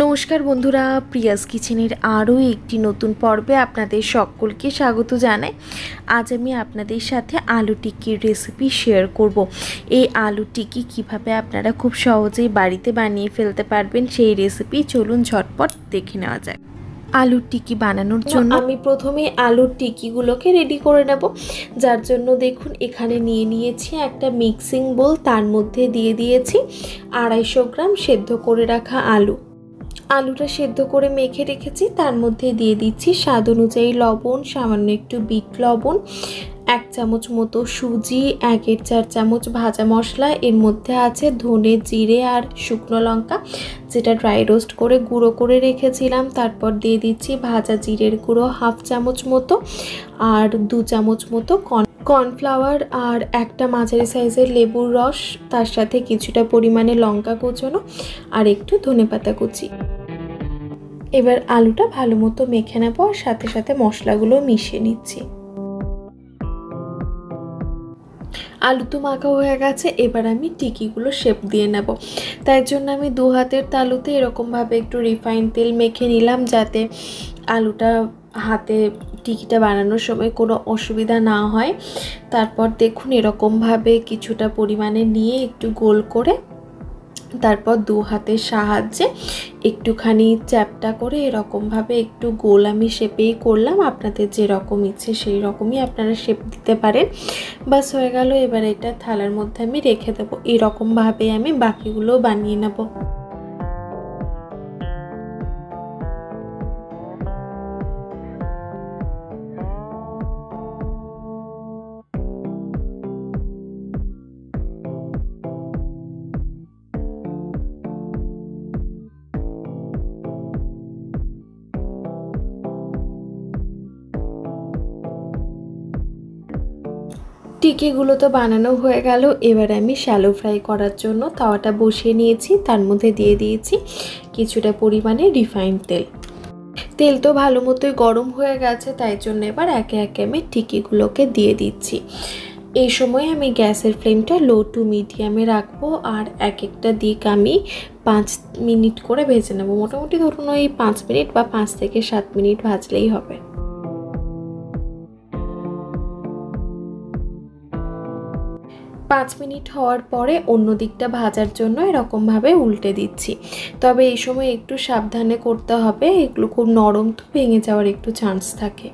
নমস্কার বন্ধুরা, প্রিয়াস কিচেনের আরও একটি নতুন পর্বে আপনাদের সকলকে স্বাগত জানাই। আজ আমি আপনাদের সাথে আলু টিক্কির রেসিপি শেয়ার করব। এই আলু টিক্কি কীভাবে আপনারা খুব সহজেই বাড়িতে বানিয়ে ফেলতে পারবেন সেই রেসিপি চলুন ঝটপট দেখে নেওয়া যায়। আলুর টিক্কি বানানোর জন্য আমি প্রথমে আলুর টিক্কিগুলোকে রেডি করে নেব। যার জন্য দেখুন এখানে নিয়েছি একটা মিক্সিং বোল, তার মধ্যে দিয়ে দিয়েছি 250 গ্রাম সেদ্ধ করে রাখা আলুটা সেদ্ধ করে মেখে রেখেছি। তার মধ্যে দিয়ে দিচ্ছি স্বাদ অনুযায়ী লবণ, সামান্য একটু বিট লবণ, 1 চামচ মতো সুজি, 1/4 চামচ ভাজা মশলা, এর মধ্যে আছে ধনে, জিরে আর শুকনো লঙ্কা যেটা ড্রাই রোস্ট করে গুঁড়ো করে রেখেছিলাম। তারপর দিয়ে দিচ্ছি ভাজা জিরের গুঁড়ো 1/2 চামচ মতো আর 2 চামচ মতো কর্নফ্লাওয়ার আর একটা মাঝারি সাইজের লেবুর রস, তার সাথে কিছুটা পরিমাণে লঙ্কা কুচোনো আর একটু ধনেপাতা কুচি। এবার আলুটা ভালো মতো মেখে নেব আর সাথে সাথে মশলাগুলো মিশিয়ে নিচ্ছি। আলু তো মাখা হয়ে গেছে, এবার আমি টিকিগুলো শেপ দিয়ে নেব। তাই জন্য আমি 2 হাতের তালুতে এরকমভাবে একটু রিফাইন তেল মেখে নিলাম, যাতে আলুটা হাতে টিকিটা বানানোর সময় কোনো অসুবিধা না হয়। তারপর দেখুন এরকমভাবে কিছুটা পরিমাণে নিয়ে একটু গোল করে তারপর 2 হাতের সাহায্যে একটুখানি চ্যাপটা করে এরকমভাবে একটু গোল আমি শেপেই করলাম। আপনাদের যেরকম ইচ্ছে সেই রকমই আপনারা শেপ দিতে পারেন। বাস হয়ে গেল। এবার এটা থালার মধ্যে আমি রেখে দেবো। এরকমভাবে আমি বাকিগুলো বানিয়ে নেব। টিকিগুলো তো বানানো হয়ে গেল। এবার আমি শ্যালো ফ্রাই করার জন্য তাওয়াটা বসিয়ে নিয়েছি। তার মধ্যে দিয়ে দিয়েছি কিছুটা পরিমাণে রিফাইন্ড তেল তো ভালো মতোই গরম হয়ে গেছে। তাই জন্য এবার একে একে আমি টিকিগুলোকে দিয়ে দিচ্ছি। এই সময় আমি গ্যাসের ফ্লেমটা লো টু মিডিয়ামে রাখবো আর এক একটা দিক আমি 5 মিনিট করে ভেজে নেব। মোটামুটি ধরুন ওই 5 মিনিট বা 5 থেকে 7 মিনিট ভাজলেই হবে। 5 মিনিট হওয়ার পরে অন্য দিকটা ভাজার জন্য এরকমভাবে উল্টে দিচ্ছি। তবে এই সময় একটু সাবধানে করতে হবে, এগুলো খুব নরম তো ভেঙে যাওয়ার একটু চান্স থাকে।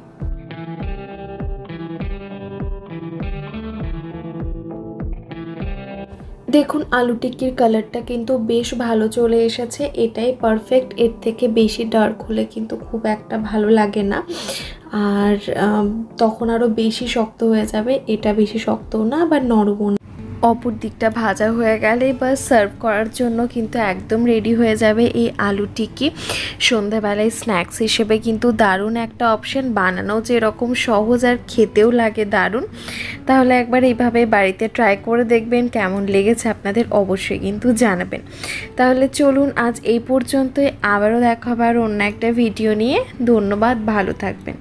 দেখুন আলু টিক্কির কালারটা কিন্তু বেশ ভালো চলে এসেছে, এটাই পারফেক্ট। এর থেকে বেশি ডার্ক হলে কিন্তু খুব একটা ভালো লাগে না, আর তখন আরও বেশি শক্ত হয়ে যাবে। এটা বেশি শক্তও না আবার নরমও না। অপর দিকটা ভাজা হয়ে গেলে বা সার্ভ করার জন্য কিন্তু একদম রেডি হয়ে যাবে এই আলু টিক্কি। সন্ধ্যাবেলায় স্ন্যাক্স হিসেবে কিন্তু দারুণ একটা অপশন, বানানো যেরকম সহজ আর খেতেও লাগে দারুণ। তাহলে একবার এইভাবে বাড়িতে ট্রাই করে দেখবেন, কেমন লেগেছে আপনাদের অবশ্যই কিন্তু জানাবেন। তাহলে চলুন আজ এই পর্যন্তই, আবারও দেখা হবে অন্য একটা ভিডিও নিয়ে। ধন্যবাদ, ভালো থাকবেন।